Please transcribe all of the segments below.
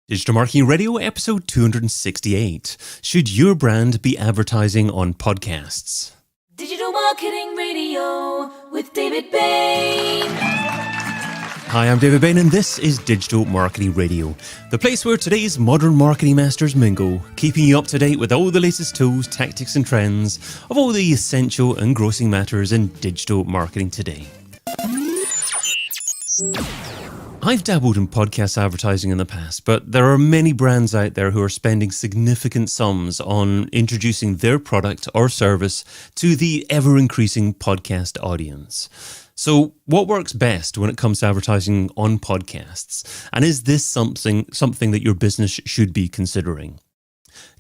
Digital Marketing Radio, episode 268. Should your brand be advertising on podcasts? Digital Marketing Radio with David Bain. Hi, I'm David Bain, and this is Digital Marketing Radio, the place where today's modern marketing masters mingle, keeping you up to date with all the latest tools, tactics, and trends of all the essential and engrossing matters in digital marketing today. I've dabbled in podcast advertising in the past, but there are many brands out there who are spending significant sums on introducing their product or service to the ever-increasing podcast audience. So what works best when it comes to advertising on podcasts? And is this something that your business should be considering?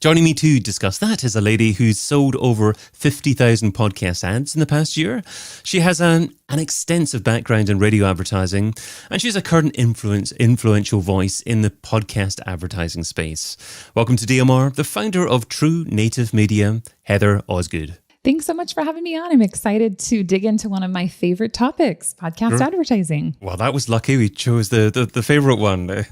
Joining me to discuss that is a lady who's sold over 50,000 podcast ads in the past year. She has an extensive background in radio advertising, and she's a current influential voice in the podcast advertising space. Welcome to DMR, the founder of True Native Media, Heather Osgood. Thanks so much for having me on. I'm excited to dig into one of my favorite topics, podcast advertising. Well, that was lucky. We chose the favorite one.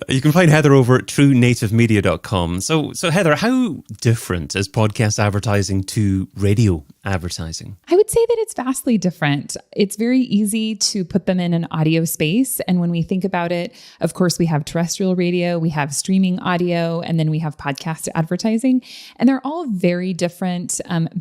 You can find Heather over at truenativemedia.com. So Heather, how different is podcast advertising to radio advertising? I would say that it's vastly different. It's very easy to put them in an audio space. And when we think about it, of course, we have terrestrial radio, we have streaming audio, and then we have podcast advertising. And they're all very different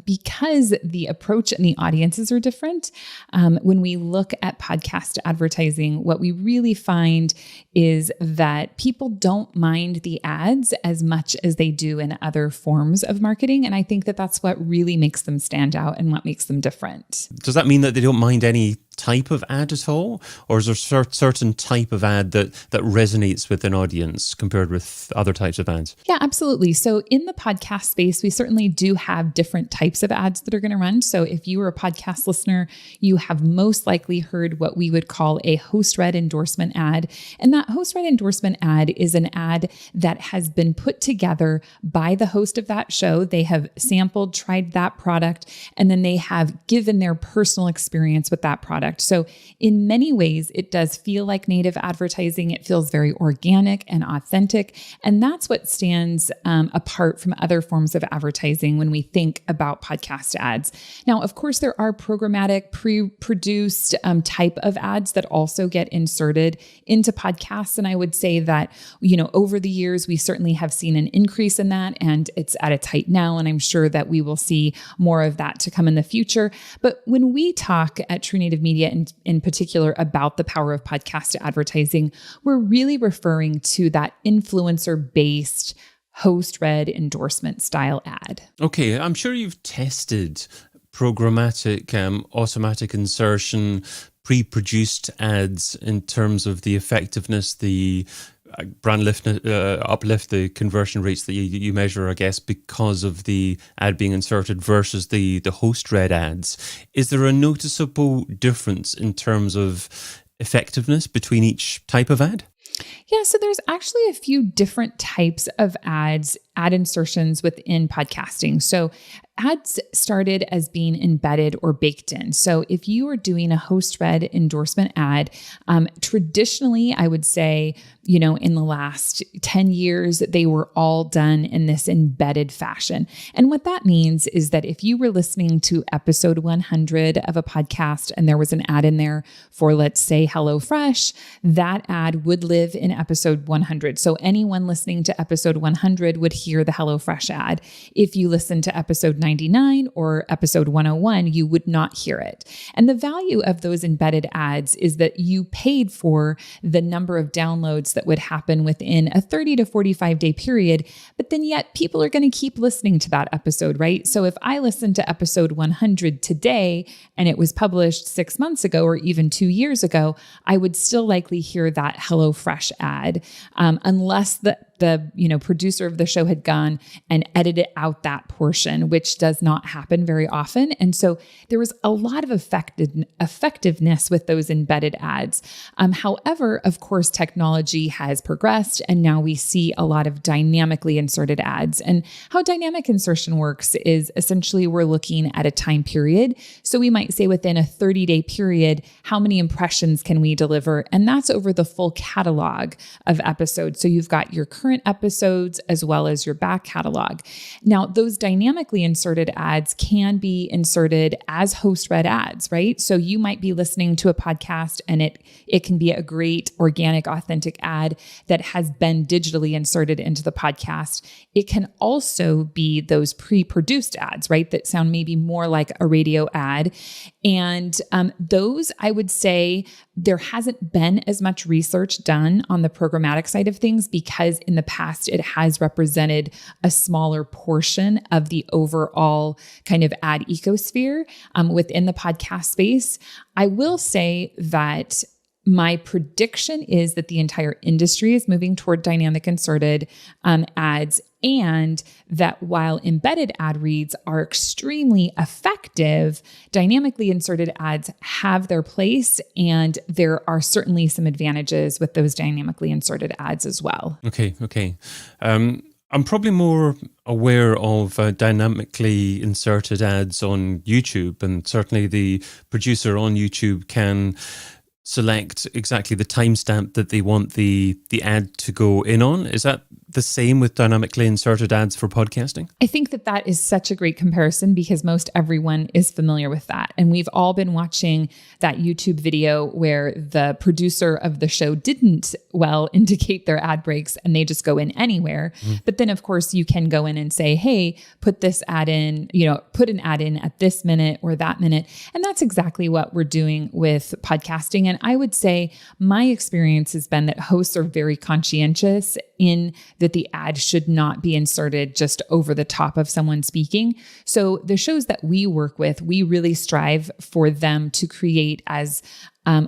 because the approach and the audiences are different. When we look at podcast advertising, what we really find is that people don't mind the ads as much as they do in other forms of marketing. And I think that that's what really makes them stand out and what makes them different. Does that mean that they don't mind any type of ad at all? Or is there a certain type of ad that resonates with an audience compared with other types of ads? Yeah, absolutely. So in the podcast space, we certainly do have different types of ads that are going to run. So if you were a podcast listener, you have most likely heard what we would call a host-read endorsement ad. And that host-read endorsement ad is an ad that has been put together by the host of that show. They have sampled, tried that product, and then they have given their personal experience with that product. So in many ways, it does feel like native advertising. It feels very organic and authentic. And that's what stands apart from other forms of advertising when we think about podcast ads. Now, of course, there are programmatic, pre-produced type of ads that also get inserted into podcasts. And I would say that, over the years, we certainly have seen an increase in that, and it's at its height now. And I'm sure that we will see more of that to come in the future. But when we talk at True Native Media, in particular, about the power of podcast advertising, we're really referring to that influencer-based host-read endorsement style ad. Okay, I'm sure you've tested programmatic, automatic insertion, pre-produced ads in terms of the effectiveness, the brand uplift, the conversion rates that you measure, I guess, because of the ad being inserted versus the host-read ads. Is there a noticeable difference in terms of effectiveness between each type of ad? Yeah, so there's actually a few different types of ad insertions within podcasting. So ads started as being embedded or baked in. So if you are doing a host-read endorsement ad, traditionally, I would say, in the last 10 years, they were all done in this embedded fashion. And what that means is that if you were listening to episode 100 of a podcast and there was an ad in there for, let's say, HelloFresh, that ad would live in episode 100. So anyone listening to episode 100 would hear the HelloFresh ad. If you listen to episode 99 or episode 101, you would not hear it. And the value of those embedded ads is that you paid for the number of downloads that would happen within a 30 to 45 day period, but then yet people are going to keep listening to that episode, right? So if I listen to episode 100 today and it was published 6 months ago or even 2 years ago, I would still likely hear that HelloFresh ad, unless the the producer of the show had gone and edited out that portion, which does not happen very often. And so there was a lot of effectiveness with those embedded ads. However, of course, technology has progressed, and now we see a lot of dynamically inserted ads. And how dynamic insertion works is essentially we're looking at a time period. So we might say within a 30-day period, how many impressions can we deliver? And that's over the full catalog of episodes. So you've got your current episodes as well as your back catalog. Now, those dynamically inserted ads can be inserted as host-read ads, right? So you might be listening to a podcast and it can be a great organic, authentic ad that has been digitally inserted into the podcast. It can also be those pre-produced ads, right? That sound maybe more like a radio ad. And those, I would say, there hasn't been as much research done on the programmatic side of things because in the past it has represented a smaller portion of the overall kind of ad ecosphere within the podcast space. I will say that my prediction is that the entire industry is moving toward dynamic inserted ads, and that while embedded ad reads are extremely effective, dynamically inserted ads have their place, and there are certainly some advantages with those dynamically inserted ads as well. Okay. I'm probably more aware of dynamically inserted ads on YouTube, and certainly the producer on YouTube can select exactly the timestamp that they want the ad to go in on. Is that the same with dynamically inserted ads for podcasting? I think that is such a great comparison because most everyone is familiar with that. And we've all been watching that YouTube video where the producer of the show didn't indicate their ad breaks and they just go in anywhere. But then of course you can go in and say, hey, put this ad in, put an ad in at this minute or that minute. And that's exactly what we're doing with podcasting. And I would say my experience has been that hosts are very conscientious in that the ad should not be inserted just over the top of someone speaking. So the shows that we work with, we really strive for them to create as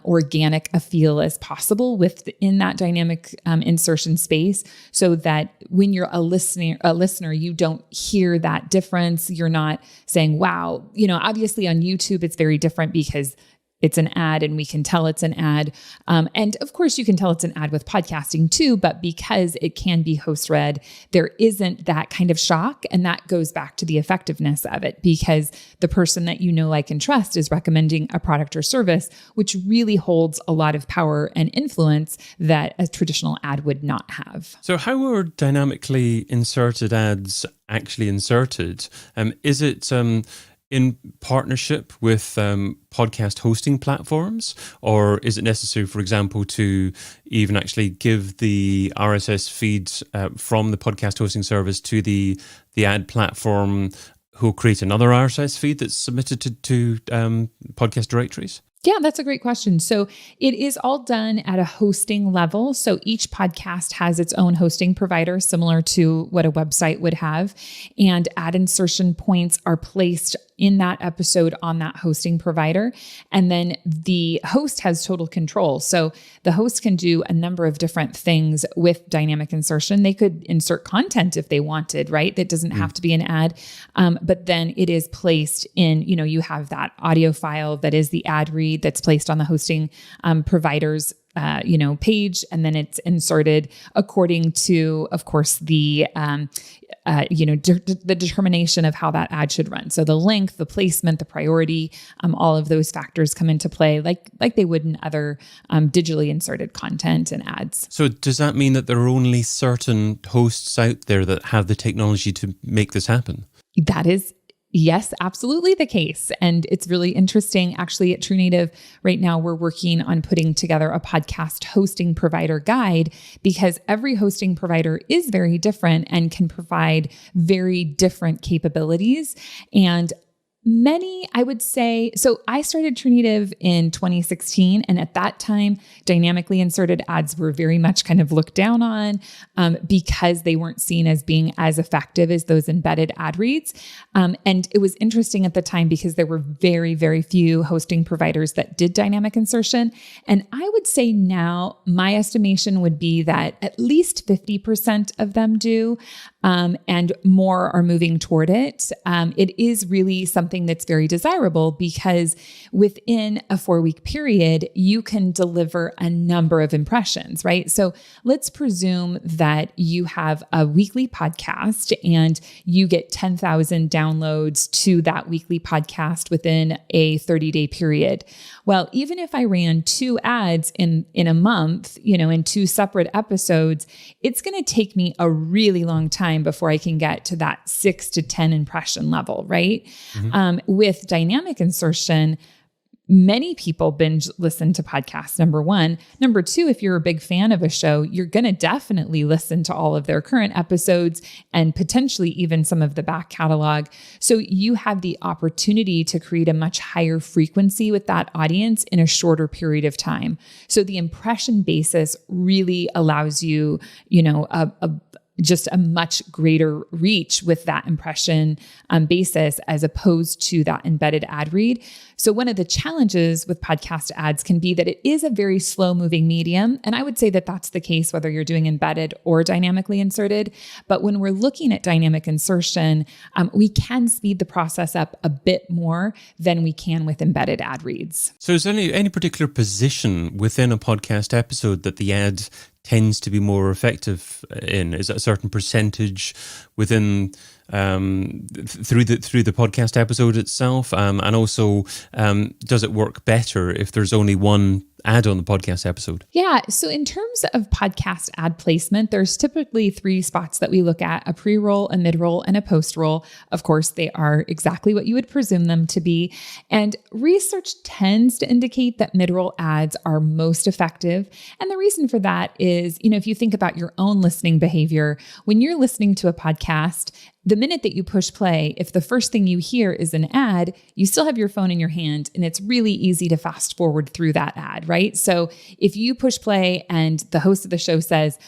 organic a feel as possible within that dynamic insertion space, so that when you're a listener, you don't hear that difference. You're not saying, wow, obviously on YouTube, it's very different because it's an ad and we can tell it's an ad. And of course you can tell it's an ad with podcasting too, but because it can be host read, there isn't that kind of shock. And that goes back to the effectiveness of it because the person that you know, like, and trust is recommending a product or service, which really holds a lot of power and influence that a traditional ad would not have. So how are dynamically inserted ads actually inserted? Is it in partnership with podcast hosting platforms, or is it necessary, for example, to even actually give the RSS feeds from the podcast hosting service to the ad platform who will create another RSS feed that's submitted to podcast directories? Yeah, that's a great question. So it is all done at a hosting level. So each podcast has its own hosting provider, similar to what a website would have. And ad insertion points are placed in that episode on that hosting provider. And then the host has total control. So the host can do a number of different things with dynamic insertion. They could insert content if they wanted, right? That doesn't have to be an ad. But then it is placed in, you have that audio file that is the ad read that's placed on the hosting provider's page, and then it's inserted according to, of course, the determination of how that ad should run. So the length, the placement, the priority, all of those factors come into play, like they would in other digitally inserted content and ads. So does that mean that there are only certain hosts out there that have the technology to make this happen? That is, yes, absolutely the case. And it's really interesting. Actually, at True Native right now, we're working on putting together a podcast hosting provider guide because every hosting provider is very different and can provide very different capabilities. And Many, I would say, so I started Trinative in 2016, and at that time, dynamically inserted ads were very much kind of looked down on because they weren't seen as being as effective as those embedded ad reads. And it was interesting at the time because there were very, very few hosting providers that did dynamic insertion. And I would say now, my estimation would be that at least 50% of them do, and more are moving toward it. It is really something that's very desirable because within a 4-week period, you can deliver a number of impressions, right? So let's presume that you have a weekly podcast and you get 10,000 downloads to that weekly podcast within a 30-day period. Well, even if I ran 2 ads in a month, in 2 separate episodes, it's going to take me a really long time before I can get to that 6 to 10 impression level, right? Mm-hmm. With dynamic insertion, many people binge listen to podcasts, number one. Number two, if you're a big fan of a show, you're going to definitely listen to all of their current episodes and potentially even some of the back catalog. So you have the opportunity to create a much higher frequency with that audience in a shorter period of time. So the impression basis really allows you, just a much greater reach with that impression basis as opposed to that embedded ad read. So one of the challenges with podcast ads can be that it is a very slow moving medium. And I would say that that's the case whether you're doing embedded or dynamically inserted. But when we're looking at dynamic insertion, we can speed the process up a bit more than we can with embedded ad reads. So is there any particular position within a podcast episode that the ad tends to be more effective in? Is it a certain percentage within through the podcast episode itself, and also does it work better if there's only one ad on the podcast episode? Yeah. So in terms of podcast ad placement, there's typically 3 spots that we look at: a pre-roll, a mid-roll, and a post-roll. Of course, they are exactly what you would presume them to be. And research tends to indicate that mid-roll ads are most effective. And the reason for that is, if you think about your own listening behavior, when you're listening to a podcast, the minute that you push play, if the first thing you hear is an ad, you still have your phone in your hand and it's really easy to fast forward through that ad, right? So if you push play and the host of the show says,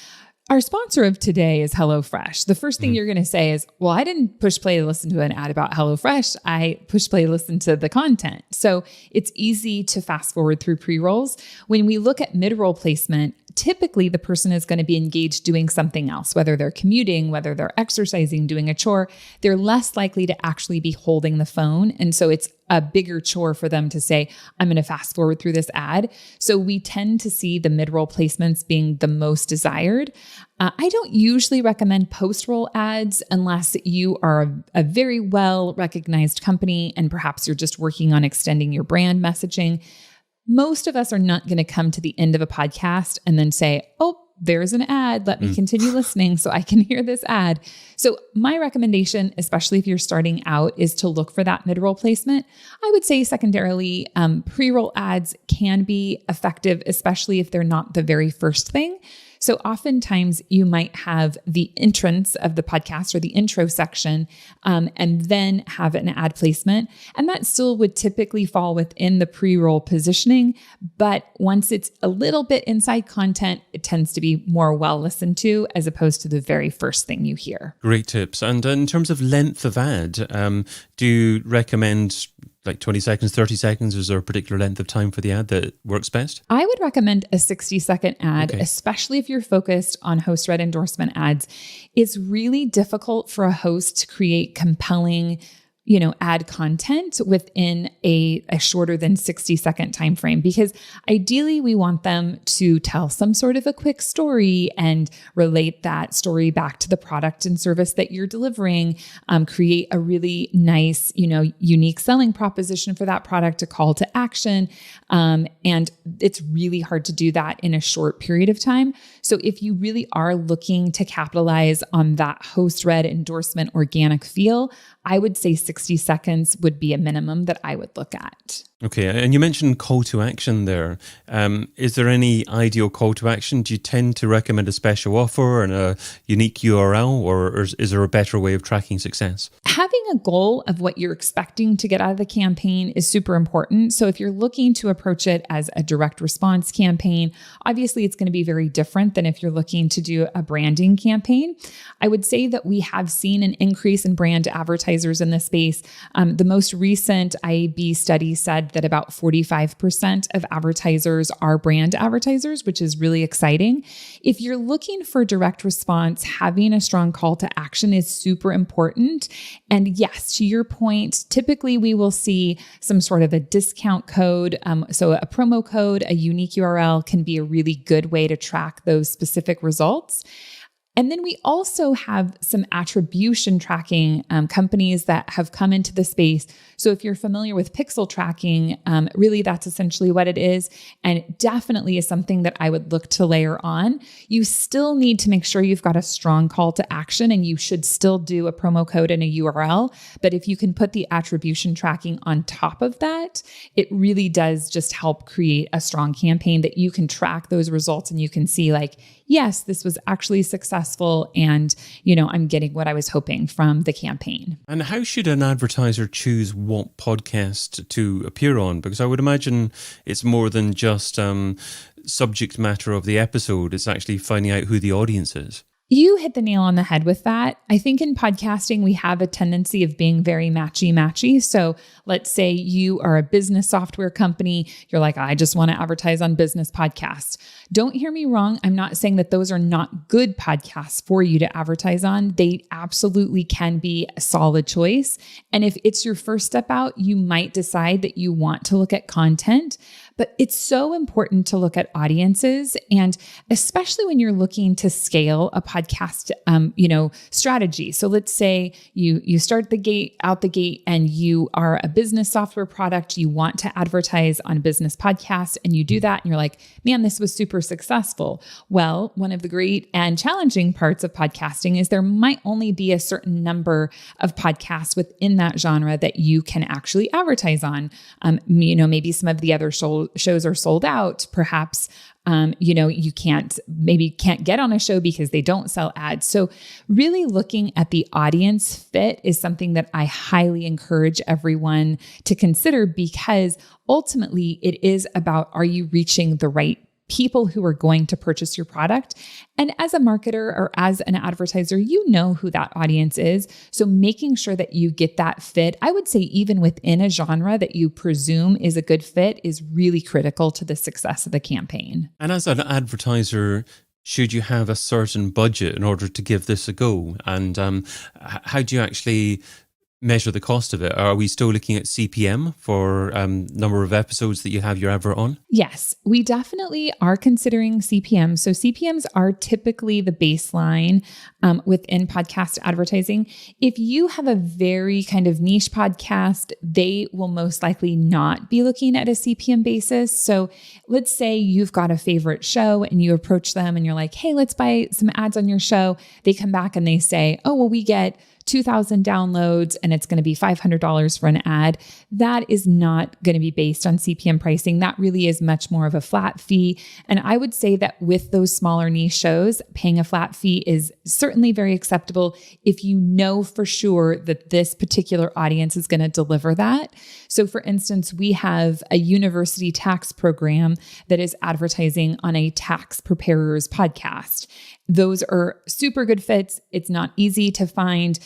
"Our sponsor of today is HelloFresh," the first thing you're going to say is, "Well, I didn't push play to listen to an ad about HelloFresh. I push play to listen to the content." So it's easy to fast forward through pre-rolls. When we look at mid-roll placement, typically the person is going to be engaged doing something else, whether they're commuting, whether they're exercising, doing a chore. They're less likely to actually be holding the phone. And so it's a bigger chore for them to say, "I'm going to fast forward through this ad." So we tend to see the mid-roll placements being the most desired. I don't usually recommend post-roll ads unless you are a very well-recognized company and perhaps you're just working on extending your brand messaging. Most of us are not going to come to the end of a podcast and then say, "Oh, there's an ad. Let me continue listening so I can hear this ad." So my recommendation, especially if you're starting out, is to look for that mid-roll placement. I would say secondarily, pre-roll ads can be effective, especially if they're not the very first thing. So oftentimes you might have the entrance of the podcast or the intro section, and then have an ad placement. And that still would typically fall within the pre-roll positioning. But once it's a little bit inside content, it tends to be more well listened to as opposed to the very first thing you hear. Great tips. And in terms of length of ad, do you recommend like 20 seconds, 30 seconds? Is there a particular length of time for the ad that works best? I would recommend a 60-second ad, especially if you're focused on host-read endorsement ads. It's really difficult for a host to create compelling ad content within a shorter than 60-second time frame, because ideally we want them to tell some sort of a quick story and relate that story back to the product and service that you're delivering, create a really nice, unique selling proposition for that product, a call to action. And it's really hard to do that in a short period of time. So if you really are looking to capitalize on that host-read endorsement organic feel, I would say 60 seconds would be a minimum that I would look at. Okay, and you mentioned call to action there. Is there any ideal call to action? Do you tend to recommend a special offer and a unique URL, or is there a better way of tracking success? Having a goal of what you're expecting to get out of the campaign is super important. So if you're looking to approach it as a direct response campaign, obviously it's going to be very different than if you're looking to do a branding campaign. I would say that we have seen an increase in brand advertisers in this space. The most recent IAB study said that about 45% of advertisers are brand advertisers, which is really exciting. If you're looking for direct response, having a strong call to action is super important. And yes, to your point, typically we will see some sort of a discount code. So a promo code, a unique URL can be a really good way to track those specific results. And then we also have some attribution tracking companies that have come into the space. So if you're familiar with pixel tracking, really that's essentially what it is. And it definitely is something that I would look to layer on. You still need to make sure you've got a strong call to action, and you should still do a promo code and a URL. But if you can put the attribution tracking on top of that, it really does just help create a strong campaign that you can track those results and you can see like, yes, this was actually successful and, I'm getting what I was hoping from the campaign. And how should an advertiser choose what podcast to appear on? Because I would imagine it's more than just subject matter of the episode. It's actually finding out who the audience is. You hit the nail on the head with that. I think in podcasting, we have a tendency of being very matchy. So let's say you are a business software company. You're like, I just want to advertise on business podcasts. Don't hear me wrong. I'm not saying that those are not good podcasts for you to advertise on. They absolutely can be a solid choice. And if it's your first step out, you might decide that you want to look at content. But it's so important to look at audiences, and especially when you're looking to scale a podcast, strategy. So let's say you start out the gate, and you are a business software product. You want to advertise on business podcasts, and you do that, and you're like, man, this was super successful. Well, one of the great and challenging parts of podcasting is there might only be a certain number of podcasts within that genre that you can actually advertise on. Maybe some of the other shows are sold out. Perhaps, you can't get on a show because they don't sell ads. So really looking at the audience fit is something that I highly encourage everyone to consider, because ultimately it is about, are you reaching the right people who are going to purchase your product? And as a marketer or as an advertiser, you know who that audience is. So making sure that you get that fit, I would say even within a genre that you presume is a good fit, is really critical to the success of the campaign. And as an advertiser, should you have a certain budget in order to give this a go? And how do you actually measure the cost of it? Are we still looking at CPM for number of episodes that you have your advert on? Yes, we definitely are considering CPM. So CPMs are typically the baseline within podcast advertising. If you have a very kind of niche podcast, they will most likely not be looking at a CPM basis. So let's say you've got a favorite show and you approach them and you're like, hey, let's buy some ads on your show. They come back and they say, oh, well, we get 2,000 downloads and it's going to be $500 for an ad. That is not going to be based on CPM pricing. That really is much more of a flat fee. And I would say that with those smaller niche shows, paying a flat fee is certainly very acceptable if you know for sure that this particular audience is going to deliver that. So for instance, we have a university tax program that is advertising on a tax preparer's podcast. Those are super good fits. It's not easy to find,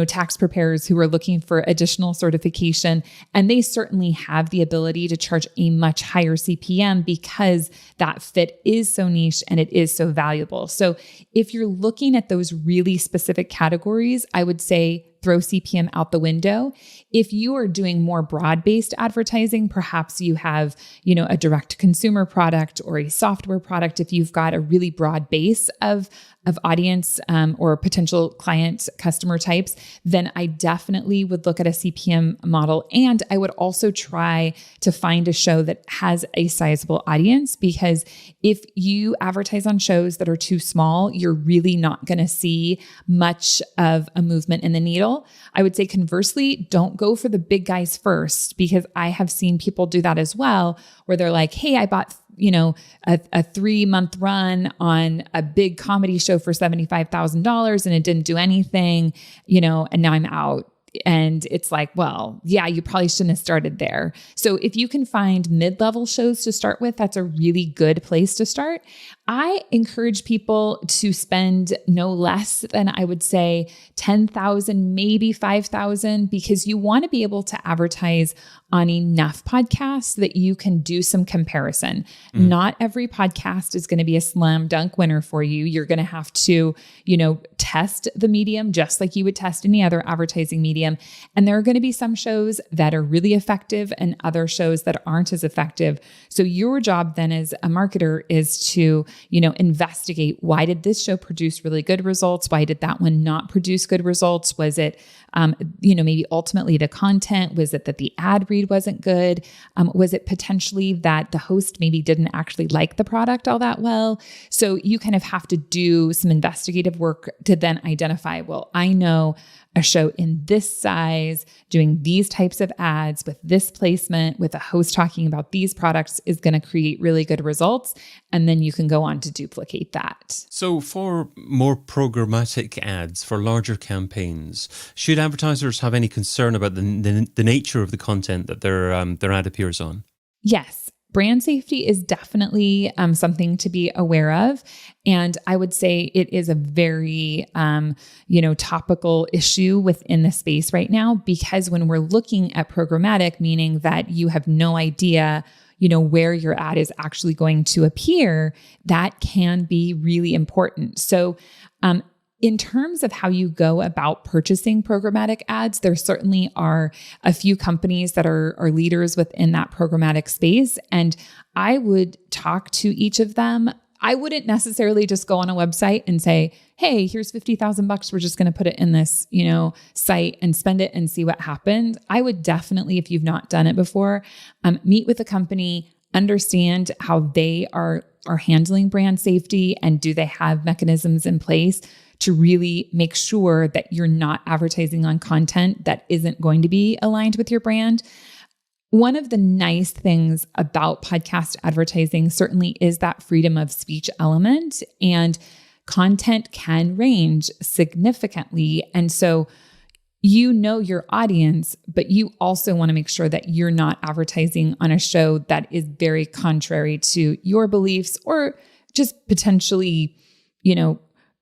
tax preparers who are looking for additional certification. And they certainly have the ability to charge a much higher CPM because that fit is so niche and it is so valuable. So if you're looking at those really specific categories, I would say throw CPM out the window. If you are doing more broad-based advertising, perhaps you have, a direct consumer product or a software product. If you've got a really broad base of audience or potential client customer types, then I definitely would look at a CPM model. And I would also try to find a show that has a sizable audience, because if you advertise on shows that are too small, you're really not going to see much of a movement in the needle. I would say conversely, don't go for the big guys first, because I have seen people do that as well, where they're like, hey, I bought a 3-month run on a big comedy show for $75,000 and it didn't do anything, and now I'm out. And it's like, well, yeah, you probably shouldn't have started there. So if you can find mid-level shows to start with, that's a really good place to start. I encourage people to spend no less than, I would say, $10,000, maybe $5,000, because you want to be able to advertise on enough podcasts that you can do some comparison. Not every podcast is going to be a slam dunk winner for you. You're going to have to, test the medium just like you would test any other advertising medium. And there are going to be some shows that are really effective and other shows that aren't as effective. So your job then as a marketer is to, investigate, why did this show produce really good results? Why did that one not produce good results? Was it, maybe ultimately the content? Was it that the ad read wasn't good? Was it potentially that the host maybe didn't actually like the product all that well? So you kind of have to do some investigative work to then identify, well, I know a show in this size, doing these types of ads with this placement, with a host talking about these products is going to create really good results. And then you can go on to duplicate that. So for more programmatic ads, for larger campaigns, should advertisers have any concern about the nature of the content that their ad appears on? Yes. Brand safety is definitely something to be aware of. And I would say it is a very, topical issue within the space right now, because when we're looking at programmatic, meaning that you have no idea, where your ad is actually going to appear, that can be really important. So, in terms of how you go about purchasing programmatic ads, there certainly are a few companies that are leaders within that programmatic space. And I would talk to each of them. I wouldn't necessarily just go on a website and say, hey, here's $50,000. We're just going to put it in this, site and spend it and see what happens. I would definitely, if you've not done it before, meet with a company, understand how they are handling brand safety, and do they have mechanisms in place to really make sure that you're not advertising on content that isn't going to be aligned with your brand. One of the nice things about podcast advertising certainly is that freedom of speech element, and content can range significantly. And so your audience, but you also want to make sure that you're not advertising on a show that is very contrary to your beliefs, or just potentially,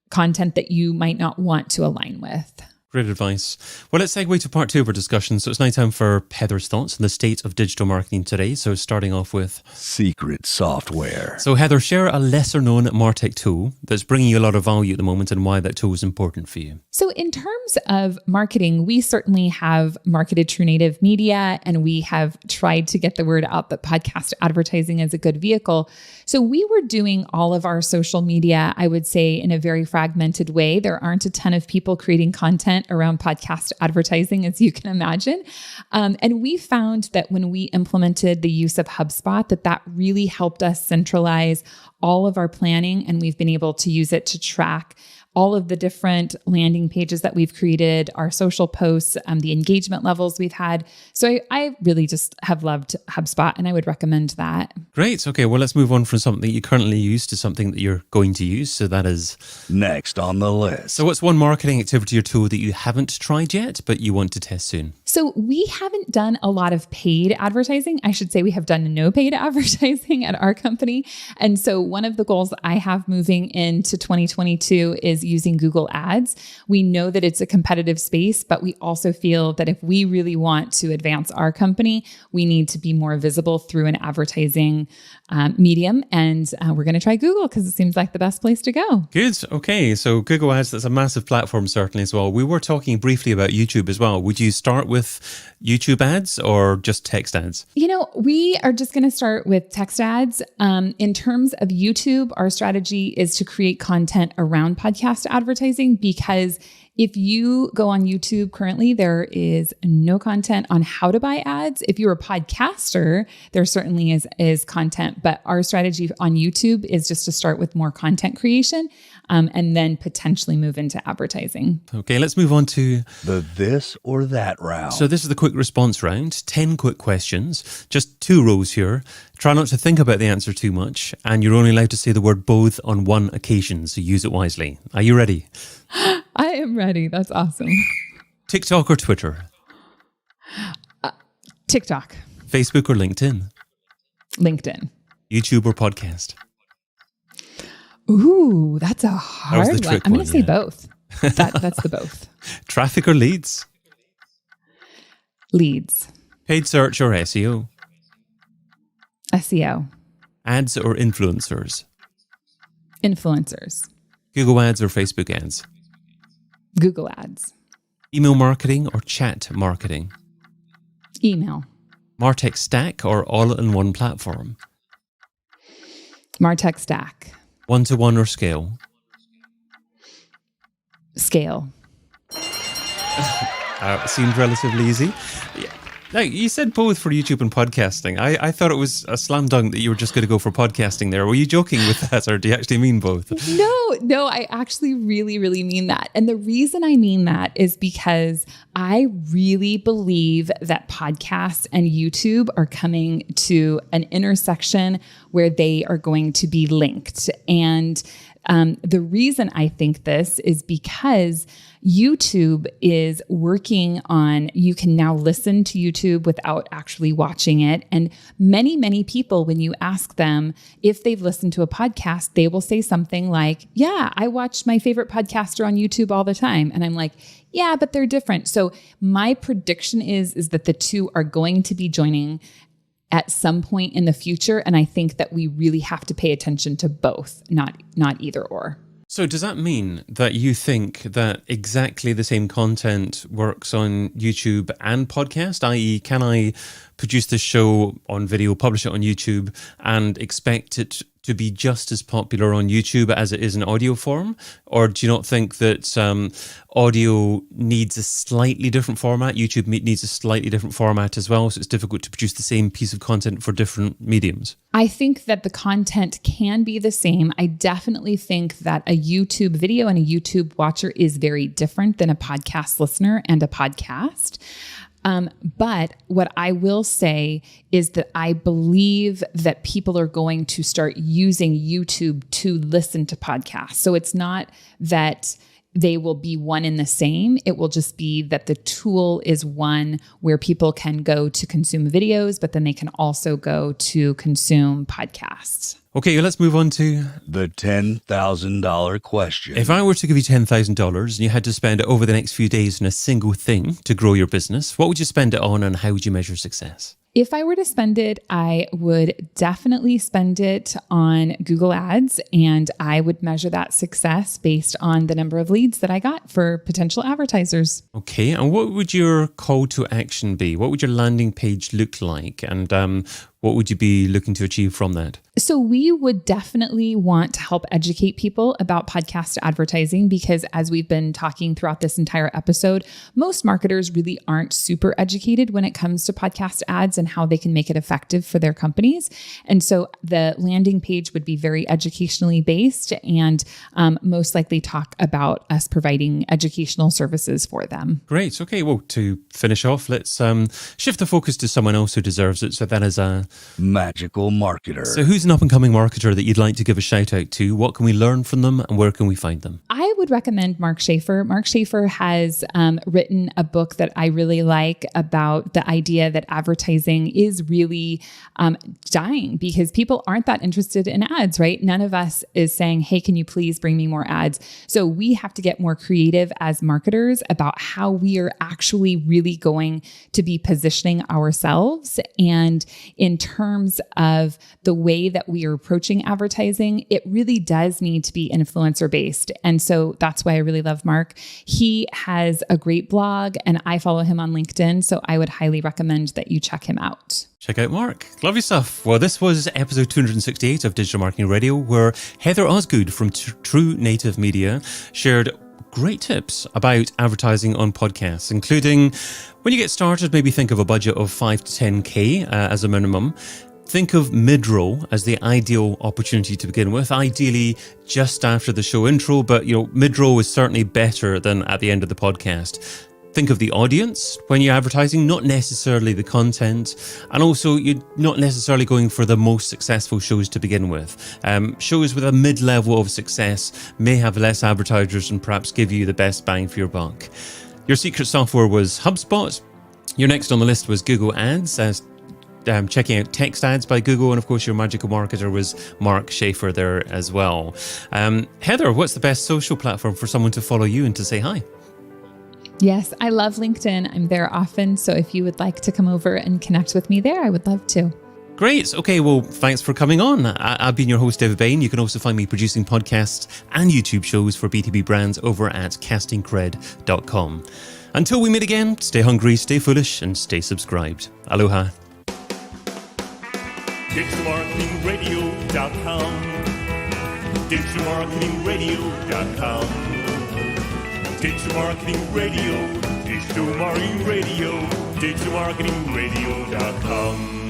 content that you might not want to align with. Great advice. Well, let's segue to part 2 of our discussion. So it's now time for Heather's thoughts on the state of digital marketing today. So starting off with secret software. So Heather, share a lesser known MarTech tool that's bringing you a lot of value at the moment and why that tool is important for you. So in terms of marketing, we certainly have marketed True Native Media, and we have tried to get the word out that podcast advertising is a good vehicle. So we were doing all of our social media, I would say, in a very fragmented way. There aren't a ton of people creating content around podcast advertising, as you can imagine. And we found that when we implemented the use of HubSpot, that really helped us centralize all of our planning, and we've been able to use it to track all of the different landing pages that we've created, our social posts, the engagement levels we've had. So I really just have loved HubSpot, and I would recommend that. Great. Okay, well, let's move on from something you currently use to something that you're going to use. So that is next on the list. So what's one marketing activity or tool that you haven't tried yet, but you want to test soon? So we haven't done a lot of paid advertising. I should say we have done no paid advertising at our company. And so one of the goals I have moving into 2022 is using Google Ads. We know that it's a competitive space, but we also feel that if we really want to advance our company, we need to be more visible through an advertising medium. And we're going to try Google because it seems like the best place to go. Good. Okay. So Google Ads, that's a massive platform certainly as well. We were talking briefly about YouTube as well. Would you start with with YouTube ads or just text ads? We are just going to start with text ads. In terms of YouTube, our strategy is to create content around podcast advertising, because if you go on YouTube currently, there is no content on how to buy ads. If you're a podcaster, there certainly is content, but our strategy on YouTube is just to start with more content creation and then potentially move into advertising. Okay, let's move on to The this or that round. So this is the quick response round. 10 quick questions, just 2 rows here. Try not to think about the answer too much, and you're only allowed to say the word both on one occasion, so use it wisely. Are you ready? I am ready. That's awesome. TikTok or Twitter? TikTok, Facebook or LinkedIn? LinkedIn. YouTube or podcast? Ooh, that's a hard the one. trick I'm going one, to say yeah. both. That's the both. Traffic or leads? Leads, Paid search or SEO? SEO, Ads or influencers? influencers, Google ads or Facebook ads? Google ads, Email marketing or chat marketing? email, MarTech stack or all-in-one platform? MarTech stack, One-to-one or scale? scale. Seemed relatively easy. Yeah. Now, you said both for YouTube and podcasting. I thought it was a slam dunk that you were just going to go for podcasting there. Were you joking with that, or do you actually mean both? No, I actually really, really mean that. And the reason I mean that is because I really believe that podcasts and YouTube are coming to an intersection where they are going to be linked. And the reason I think this is because YouTube is working on, you can now listen to YouTube without actually watching it. And many, many people, when you ask them if they've listened to a podcast, they will say something like, yeah, I watch my favorite podcaster on YouTube all the time. And I'm like, yeah, but they're different. So my prediction is that the two are going to be joining at some point in the future. And I think that we really have to pay attention to both, not either or. So does that mean that you think that exactly the same content works on YouTube and podcast? I.e., can I produce this show on video, publish it on YouTube, and expect it to be just as popular on YouTube as it is in audio form? Or do you not think that audio needs a slightly different format? YouTube needs a slightly different format as well, so it's difficult to produce the same piece of content for different mediums? I think that the content can be the same. I definitely think that a YouTube video and a YouTube watcher is very different than a podcast listener and a podcast. But what I will say is that I believe that people are going to start using YouTube to listen to podcasts. So it's not that they will be one and the same. It will just be that the tool is one where people can go to consume videos, but then they can also go to consume podcasts. Okay, let's move on to The $10,000 question. if I were to give you $10,000 and you had to spend it over the next few days on a single thing to grow your business, what would you spend it on and how would you measure success? If I were to spend it, I would definitely spend it on Google Ads, and I would measure that success based on the number of leads that I got for potential advertisers. Okay, and what would your call to action be? What would your landing page look like? And what would you be looking to achieve from that? So we would definitely want to help educate people about podcast advertising, because as we've been talking throughout this entire episode, most marketers really aren't super educated when it comes to podcast ads and how they can make it effective for their companies. And so the landing page would be very educationally based and most likely talk about us providing educational services for them. Great. Okay, well, to finish off, let's shift the focus to someone else who deserves it. So that is Magical marketer. So who's an up-and-coming marketer that you'd like to give a shout out to? What can we learn from them and where can we find them? I would recommend Mark Schaeffer. Mark Schaeffer has written a book that I really like about the idea that advertising is really dying because people aren't that interested in ads, right? None of us is saying, hey, can you please bring me more ads? So we have to get more creative as marketers about how we are actually really going to be positioning ourselves. And in terms of the way that we are approaching advertising, it really does need to be influencer based. And so that's why I really love Mark. He has a great blog and I follow him on LinkedIn. So I would highly recommend that you check him out. Check out Mark. Lovely stuff. Well, this was episode 268 of Digital Marketing Radio, where Heather Osgood from True Native Media shared great tips about advertising on podcasts, including when you get started, maybe think of a budget of 5 to 10K as a minimum. Think of mid-roll as the ideal opportunity to begin with, ideally just after the show intro, but mid-roll is certainly better than at the end of the podcast. Think of the audience when you're advertising, not necessarily the content. And also, you're not necessarily going for the most successful shows to begin with. Shows with a mid-level of success may have less advertisers and perhaps give you the best bang for your buck. Your secret software was HubSpot. Your next on the list was Google Ads, checking out text ads by Google. And of course, your magical marketer was Mark Schaeffer there as well. Heather, what's the best social platform for someone to follow you and to say hi? Yes, I love LinkedIn. I'm there often. So if you would like to come over and connect with me there, I would love to. Great. Okay, well, thanks for coming on. I've been your host, David Bain. You can also find me producing podcasts and YouTube shows for B2B brands over at castingcred.com. Until we meet again, stay hungry, stay foolish, and stay subscribed. Aloha. DigitalMarketingRadio.com. DigitalMarketingRadio.com. Digital Marketing Radio, Digital Marketing Radio, DigitalMarketingRadio.com.